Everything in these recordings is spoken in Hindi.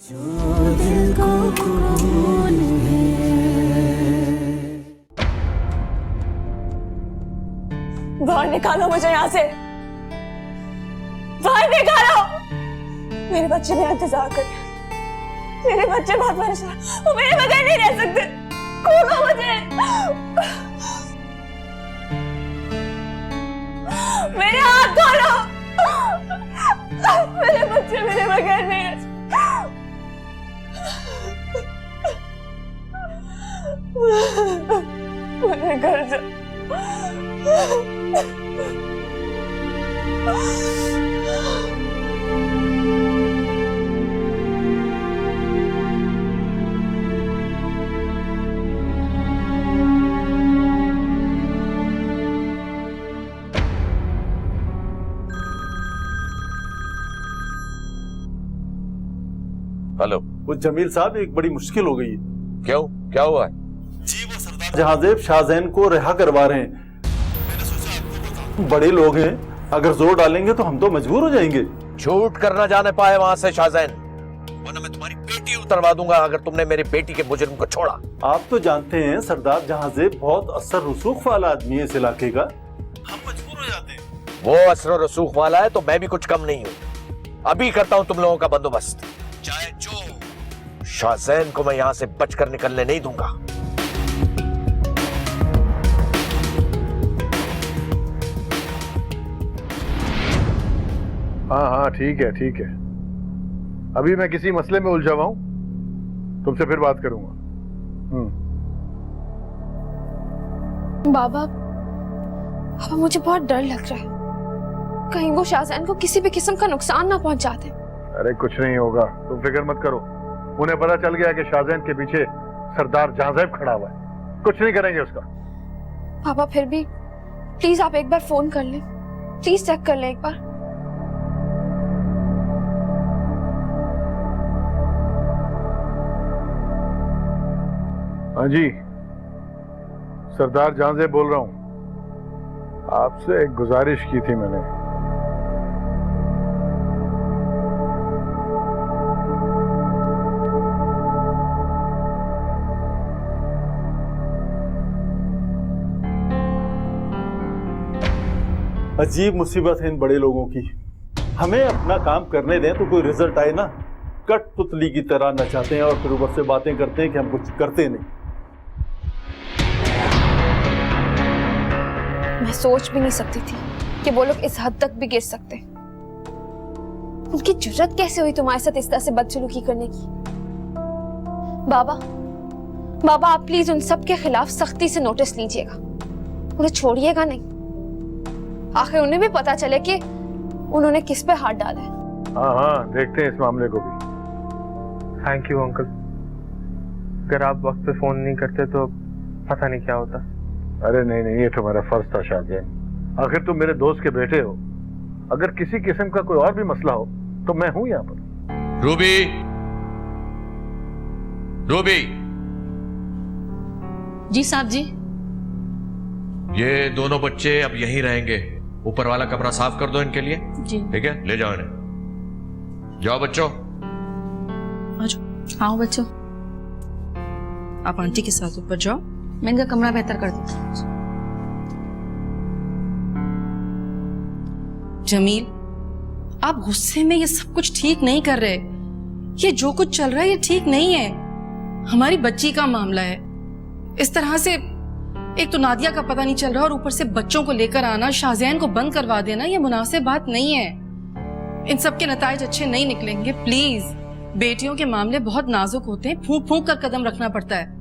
जो दिल को खून है। बाहर निकालो मुझे यहाँ से, बाहर निकालो। मेरे बच्चे मेरा इंतजार कर रहे हैं, मेरे बच्चे बहुत परेशान, वो मेरे बगैर नहीं रह सकते। खोलो मुझे, मेरे हाथ खोलो। मेरे बच्चे मेरे बगैर नहीं रह सकते। मुझे घर जा। हेलो। वो जमील साहब, एक बड़ी मुश्किल हो गई है। क्यों, क्या हुआ है? जी, वो सरदार जहांजेब शाहजैन को रिहा करवा रहे हैं। मैंने सोचा आपको बताऊं। बड़े लोग हैं, अगर जोर डालेंगे तो हम तो मजबूर हो जाएंगे। झूठ करना जाने पाए वहां से शाहजैन, वरना मैं तुम्हारी बेटी उतरवा दूंगा अगर तुमने मेरी बेटी के मुजरिम को छोड़ा। आप तो जानते हैं सरदार जहांजेब बहुत असर रसूख वाला आदमी है इस इलाके का, हम मजबूर हो जाते हैं। वो असर रसूख वाला है तो मैं भी कुछ कम नहीं हूँ। अभी करता हूँ तुम लोगों का बंदोबस्त, चाहे जो। शाहजैन को मैं यहाँ से बचकर निकलने नहीं दूंगा। हाँ, ठीक है ठीक है। अभी मैं किसी मसले में उलझा हुआ हूं, तुमसे फिर बात करूंगा। बाबा मुझे बहुत डर लग रहा है, कहीं वो शाहजैन को किसी भी किस्म का नुकसान ना पहुंचा दे। अरे कुछ नहीं होगा, तुम फिक्र मत करो। उन्हें पता चल गया कि शाहजैन के पीछे सरदार जहांजेब खड़ा हुआ है, कुछ नहीं करेंगे उसका। पापा फिर भी प्लीज आप एक बार फोन कर लें, प्लीज चेक कर लें एक बार। हाँ जी, सरदार जहांजेब बोल रहा हूं। आपसे एक गुजारिश की थी मैंने। अजीब मुसीबत है इन बड़े लोगों की। हमें अपना काम करने दें तो कोई रिजल्ट आए ना। कठपुतली की तरह नचाते हैं और फिर ऊपर से बातें करते हैं कि हम कुछ करते नहीं। मैं सोच भी नहीं सकती थी कि वो लोग इस हद तक भी गिर सकते। उनकी जुर्रत कैसे हुई तुम्हारे साथ इस तरह से बदसलूकी करने की? बाबा आप प्लीज उन सब के खिलाफ सख्ती से नोटिस लीजिएगा, उन्हें छोड़िएगा नहीं। आखिर उन्हें भी पता चले कि उन्होंने किस पे हाथ डाला है। हाँ, देखते हैं इस मामले को भी। थैंक यू अंकल, अगर आप वक्त पे फोन नहीं करते तो पता नहीं क्या होता। अरे नहीं, ये तो मेरा फर्ज था शाहजैन। आखिर तुम मेरे दोस्त के बेटे हो। अगर किसी किस्म का कोई और भी मसला हो तो मैं हूं यहाँ पर। Ruby, Ruby. जी साहब जी। ये दोनों बच्चे अब यहीं रहेंगे। ऊपर वाला कमरा साफ कर दो इनके लिए। जी ठीक है, ले जाओ इन्हें। जाओ बच्चों। आओ बच्चों, आप आंटी के साथ ऊपर जाओ, मैं इनका कमरा बेहतर कर देती हूँ। जमील, आप गुस्से में ये सब कुछ ठीक नहीं कर रहे। ये जो कुछ चल रहा है ये ठीक नहीं है। हमारी बच्ची का मामला है। इस तरह से एक तो नादिया का पता नहीं चल रहा और ऊपर से बच्चों को लेकर आना, शाहजैन को बंद करवा देना, ये मुनासिब बात नहीं है। इन सब के नताइज अच्छे नहीं निकलेंगे। प्लीज, बेटियों के मामले बहुत नाजुक होते हैं, फूंक फूंक कर कदम रखना पड़ता है।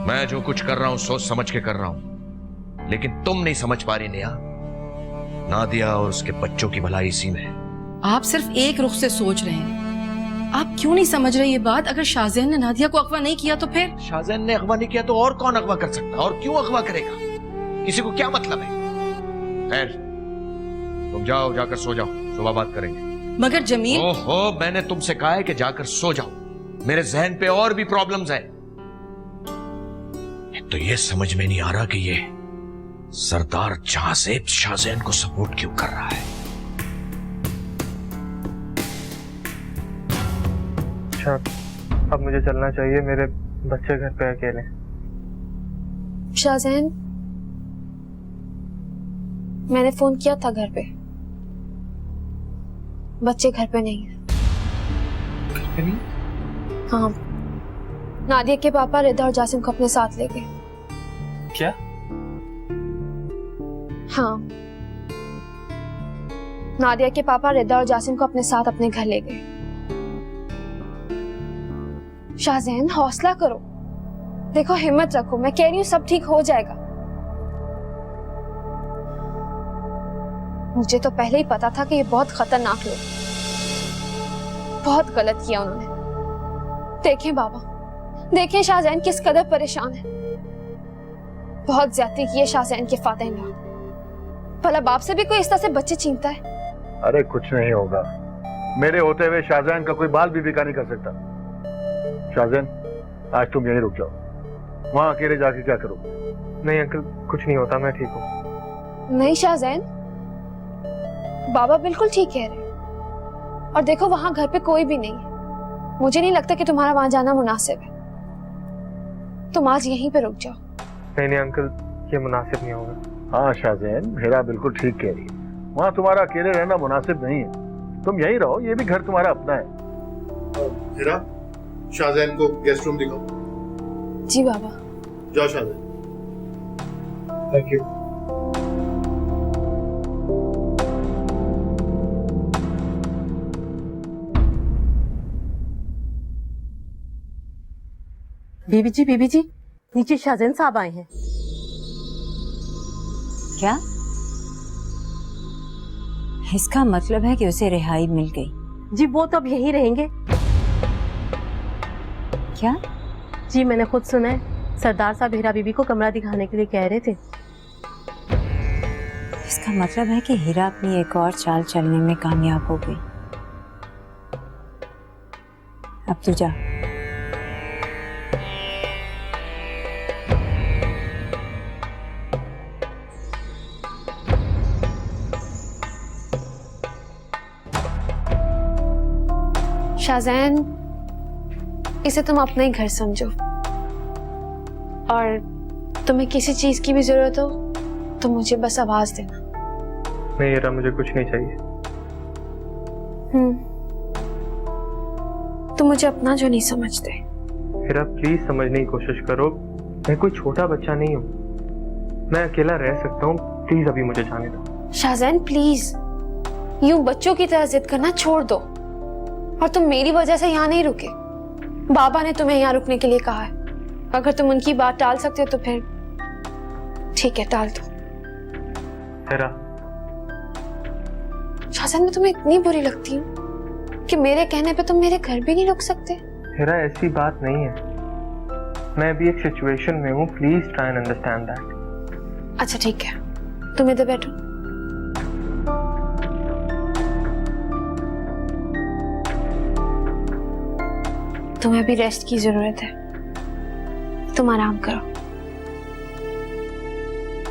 मैं जो कुछ कर रहा हूं सोच समझ के कर रहा हूं, लेकिन तुम नहीं समझ पा रही नेहा। नादिया और उसके बच्चों की भलाई इसी में है। आप सिर्फ एक रुख से सोच रहे हैं। आप क्यों नहीं समझ रहे ये बात? अगर शाहजैन ने नादिया को अगवा नहीं किया तो फिर? शाहजैन ने अगवा नहीं किया तो और कौन अगवा कर सकता? और क्यों अगवा करेगा? किसी को क्या मतलब है? खैर, तुम जाओ, जाकर सो जाओ, सुबह बात करेंगे। मगर जमील। ओहो, मैंने तुमसे कहा है कि जाकर सो जाओ। मेरे जहन पे और भी प्रॉब्लम्स हैं। एक तो ये समझ में नहीं आ रहा कि ये सरदार जहांजेब शाहजैन को सपोर्ट क्यों कर रहा है। अच्छा, अब मुझे चलना चाहिए, मेरे बच्चे घर पे अकेले। शाहजैन, मैंने फोन किया था घर पे, बच्चे घर पे नहीं है। हाँ, नादिया के पापा रिदा और जासिम को अपने साथ ले गए। क्या? हाँ, नादिया के पापा रिदा और जासिम को अपने साथ अपने घर ले गए। शाहजैन, हौसला करो, देखो हिम्मत रखो, मैं कह रही हूँ सब ठीक हो जाएगा। मुझे तो पहले ही पता था कि ये बहुत खतरनाक लोग, बहुत गलत किया उन्होंने। देखें बाबा, देखें शाहजैन किस कदर परेशान है। बहुत ज्यादती की है शाहजैन के फातिह ने। भला बाप से भी कोई इस तरह से बच्चे छीनता है? अरे कुछ नहीं होगा, मेरे होते हुए शाहजहान का कोई बाल भी बिका नहीं कर सकता। शाहजहान, आज तुम यहीं रुक जाओ, वहां अकेले जाके क्या करोगे? नहीं अंकल, कुछ नहीं होता, मैं ठीक हूँ। नहीं शाहजैन, बाबा बिल्कुल ठीक कह रहे हैं। और देखो वहां घर पे कोई भी नहीं है, मुझे नहीं लगता कि तुम्हारा वहां जाना मुनासिब है। तुम आज यहीं पे रुक जाओ। नहीं अंकल, ये मुनासिब नहीं होगा। हाँ शाहजहान, हेरा बिल्कुल ठीक कह रही है, वहां तुम्हारा अकेले रहना मुनासिब नहीं है, तुम यहीं रहो, ये भी घर तुम्हारा अपना है। हेरा, शाहजहान को गेस्ट रूम दिखाओ। जी बाबा। जाओ शाहजहान। Thank you. बीबी जी, नीचे शाहजहान साहब आए हैं। क्या? इसका मतलब है कि उसे रिहाई मिल गई? जी वो तो अब यहीं रहेंगे। क्या? जी मैंने खुद सुना है, सरदार साहब हीरा बीबी को कमरा दिखाने के लिए कह रहे थे। इसका मतलब है कि हीरा अपनी एक और चाल चलने में कामयाब हो गई। अब तू जा। शाहजैन, इसे तुम अपना ही घर समझो, और तुम्हें किसी चीज की भी जरूरत हो तो मुझे बस आवाज देना। नहीं हीरा, मुझे कुछ नहीं चाहिए। तुम मुझे अपना जो नहीं समझते। हीरा प्लीज समझने की कोशिश करो, मैं कोई छोटा बच्चा नहीं हूँ, मैं अकेला रह सकता हूँ, प्लीज अभी मुझे जाने दो। शाहजैन प्लीज, यूं बच्चों की तरह जिद करना छोड़ दो। और तुम मेरी वजह से यहाँ नहीं रुके, बाबा ने तुम्हें यहाँ रुकने के लिए कहा है। अगर तुम उनकी बात टाल सकते हो तो फिर ठीक है, टाल दो। हीरा, शाहजहान, मैं तुम्हें इतनी बुरी लगती हूँ कि मेरे कहने पे तुम मेरे घर भी नहीं रुक सकते? हीरा ऐसी बात नहीं है, मैं अभी एक सिचुएशन में हूँ, please try and understand that. अच्छा ठीक है, तुम इधर बैठो। तुम्हें अभी रेस्ट की जरूरत है, तुम आराम करो।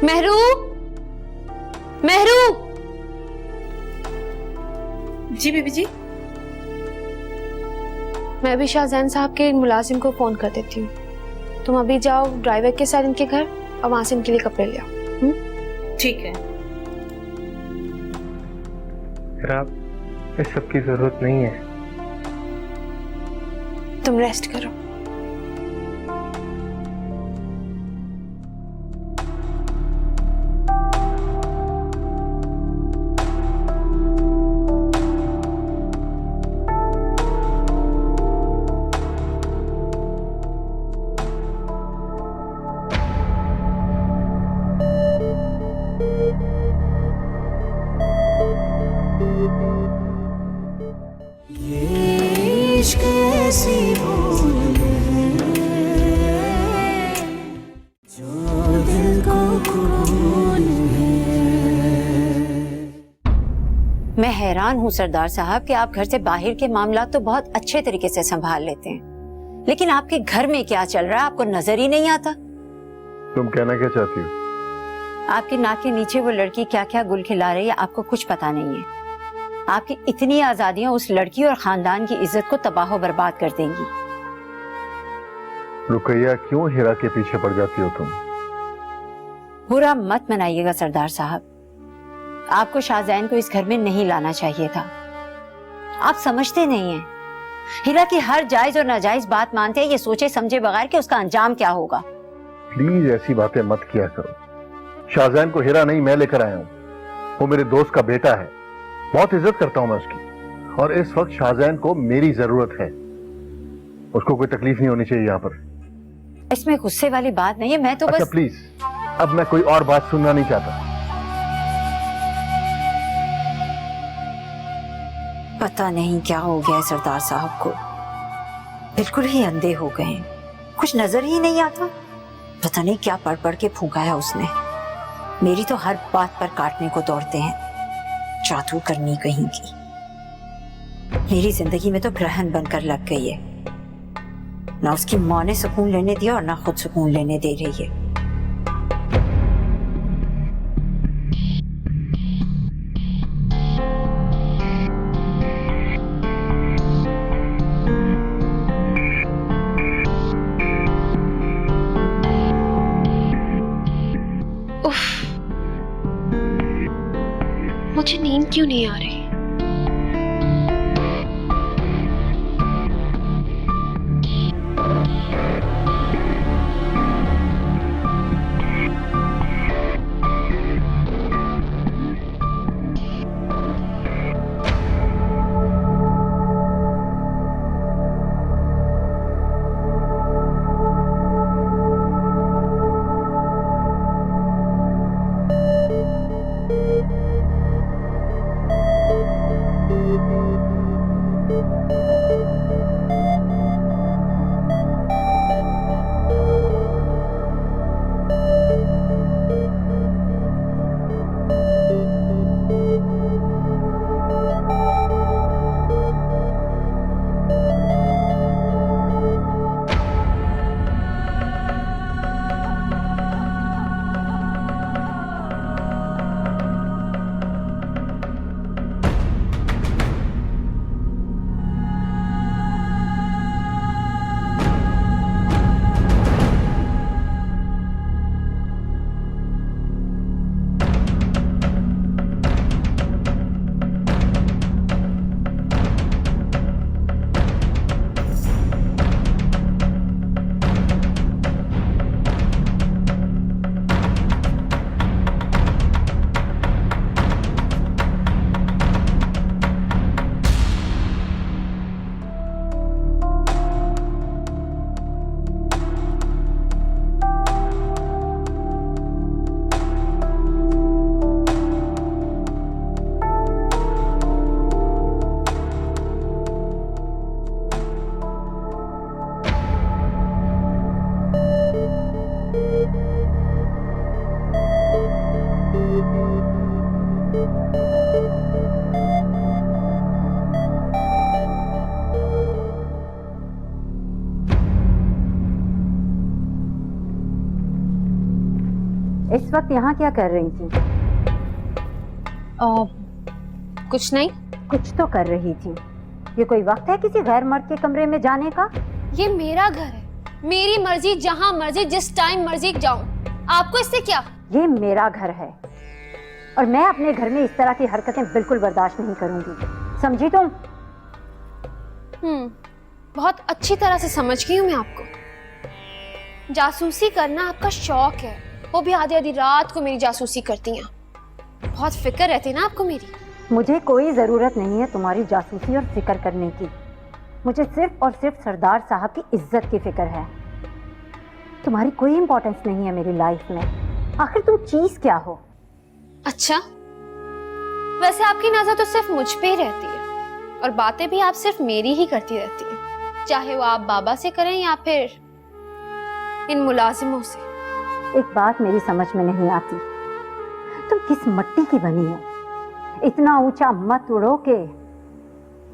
मेहरू, मेहरू। जी बीबी जी। मैं अभी शाहजहान साहब के मुलाजिम को फोन कर देती हूँ। तुम अभी जाओ ड्राइवर के साथ इनके घर और वहां से इनके लिए कपड़े ले आओ। ठीक है। हीरा, इस सब की जरूरत नहीं है, तुम रेस्ट करो। इश्क ऐसी भूल है जो दिल को खून है। मैं हैरान हूँ सरदार साहब कि आप घर से बाहर के मामला तो बहुत अच्छे तरीके से संभाल लेते हैं, लेकिन आपके घर में क्या चल रहा है आपको नजर ही नहीं आता। तुम कहना क्या चाहती हो? आपकी नाक के नीचे वो लड़की क्या क्या गुल खिला रही है आपको कुछ पता नहीं है। आपकी इतनी आजादियां उस लड़की और खानदान की इज्जत को तबाह बर्बाद कर देंगी। रुकैया, क्यों हीरा के पीछे पड़ जाती हो तुम? बुरा मत मनाइएगा सरदार साहब, आपको शाहजैन को इस घर में नहीं लाना चाहिए था। आप समझते नहीं हैं, हीरा की हर जायज और नाजायज बात मानते हैं ये सोचे समझे बगैर कि उसका अंजाम क्या होगा। प्लीज ऐसी बातें मत किया करो। शाहजैन को हीरा नहीं, मैं लेकर आया हूँ। वो मेरे दोस्त का बेटा है, बहुत इज्जत करता हूं मैं उसकी, और इस वक्त शाहजैन को मेरी जरूरत है। उसको कोई तकलीफ नहीं होनी चाहिए यहाँ पर। इसमें गुस्से वाली बात नहीं है, मैं तो अच्छा बस। प्लीज, अब मैं कोई और बात सुनना नहीं चाहता। पता नहीं क्या हो गया है सरदार साहब को, बिल्कुल ही अंधे हो गए हैं, कुछ नजर ही नहीं आता। पता नहीं क्या पढ़ पढ़ के फूंका है उसने। मेरी तो हर बात पर काटने को दौड़ते हैं, जादू करनी कहीं की। मेरी जिंदगी में तो ग्रहण बनकर लग गई है, ना उसकी माँ ने सुकून लेने दिया और ना खुद सुकून लेने दे रही है। मुझे नींद क्यों नहीं आ रही? इस वक्त यहाँ क्या कर रही थी? कुछ नहीं। कुछ तो कर रही थी। ये कोई वक्त है किसी गैर मर्द के कमरे में जाने का? ये मेरा घर है, मेरी मर्जी, जहाँ मर्जी जिस टाइम मर्जी जाऊं। आपको इससे क्या? ये मेरा घर है और मैं अपने घर में इस तरह की हरकतें बिल्कुल बर्दाश्त नहीं करूंगी, समझी तुम? बहुत अच्छी तरह से समझ गई हूँ मैं आपको। जासूसी करना आपका शौक है, वो भी आधी आधी रात को मेरी जासूसी करती हैं। बहुत फिक्र रहती है ना आपको मेरी। मुझे कोई जरूरत नहीं है तुम्हारी जासूसी और फिक्र करने की। मुझे सिर्फ और सिर्फ सरदार साहब की इज्जत की फिक्र है। तुम्हारी कोई इंपॉर्टेंस नहीं है मेरी लाइफ में। आखिर तुम चीज क्या हो? अच्छा, वैसे आपकी नजर तो सिर्फ मुझ पे ही रहती है और बातें भी आप सिर्फ मेरी ही करती रहती है, चाहे वो आप बाबा से करें या फिर इन मुलाजिमों से। एक बात मेरी समझ में नहीं आती, तुम किस मट्टी की बनी हो? इतना ऊंचा मत उड़ो के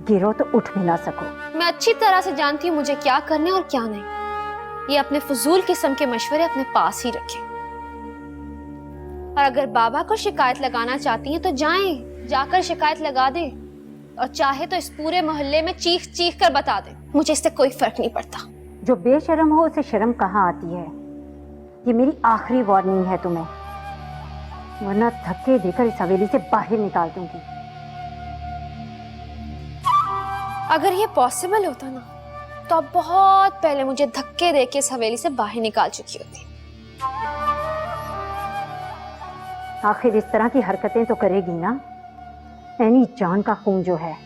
गिरो तो उठ भी ना सको। मैं अच्छी तरह से जानती हूँ मुझे क्या करना और क्या नहीं। ये अपने फजूल किस्म के मशवरे अपने पास ही रखें। और अगर बाबा को शिकायत लगाना चाहती हैं तो जाएं, जाकर शिकायत लगा दें। और चाहे तो इस पूरे मोहल्ले में चीख चीख कर बता दे, मुझे इससे कोई फर्क नहीं पड़ता। जो बेशरम हो उसे शर्म कहाँ आती है। ये मेरी आखिरी वार्निंग है तुम्हें, वरना धक्के देकर इस हवेली से बाहर निकाल दूंगी। अगर ये पॉसिबल होता ना तो अब बहुत पहले मुझे धक्के देके इस हवेली से बाहर निकाल चुकी होती। आखिर इस तरह की हरकतें तो करेगी ना, ऐनी जान का खून जो है।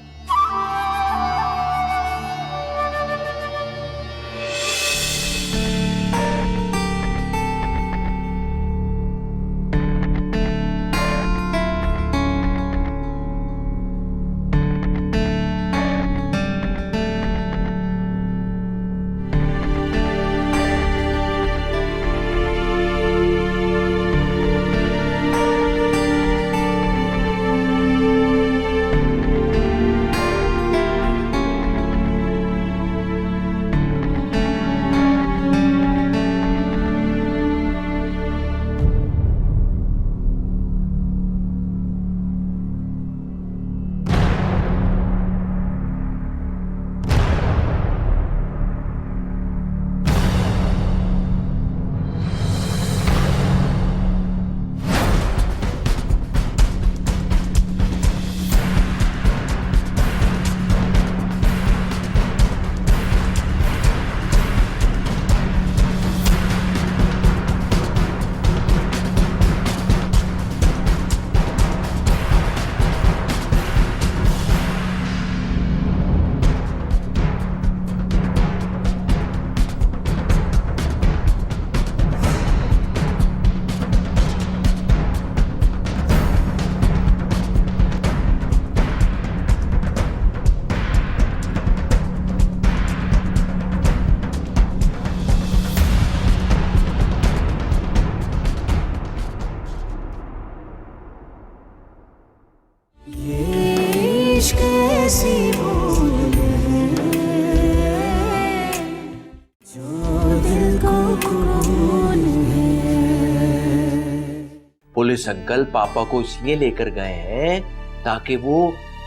पुलिस अंकल पापा को इसलिए लेकर गए हैं ताकि वो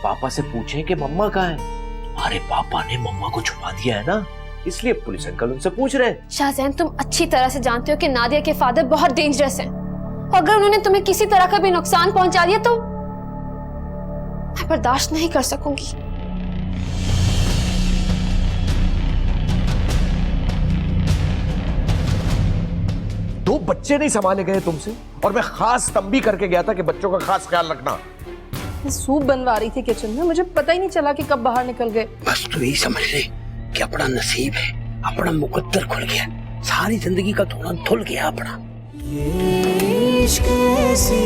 पापा से पूछें कि मम्मा कहाँ है। अरे पापा ने मम्मा को छुपा दिया है ना, इसलिए पुलिस अंकल उनसे पूछ रहे हैं। शाहजैन, तुम अच्छी तरह से जानते हो कि नादिया के फादर बहुत डेंजरस हैं। अगर उन्होंने तुम्हें किसी तरह का भी नुकसान पहुंचा दिया तो मैं बर्दाश्त नहीं कर सकूंगी। दो बच्चे नहीं संभाले गए तुमसे, और मैं खास तंबी करके गया था कि बच्चों का खास ख्याल रखना। सूप बनवा रही थी किचन में, मुझे पता ही नहीं चला कि कब बाहर निकल गए। बस तू यही समझ ले कि अपना नसीब है, अपना मुकद्दर खुल गया, सारी जिंदगी का धोना धुल गया अपना। ये इश्क ऐसी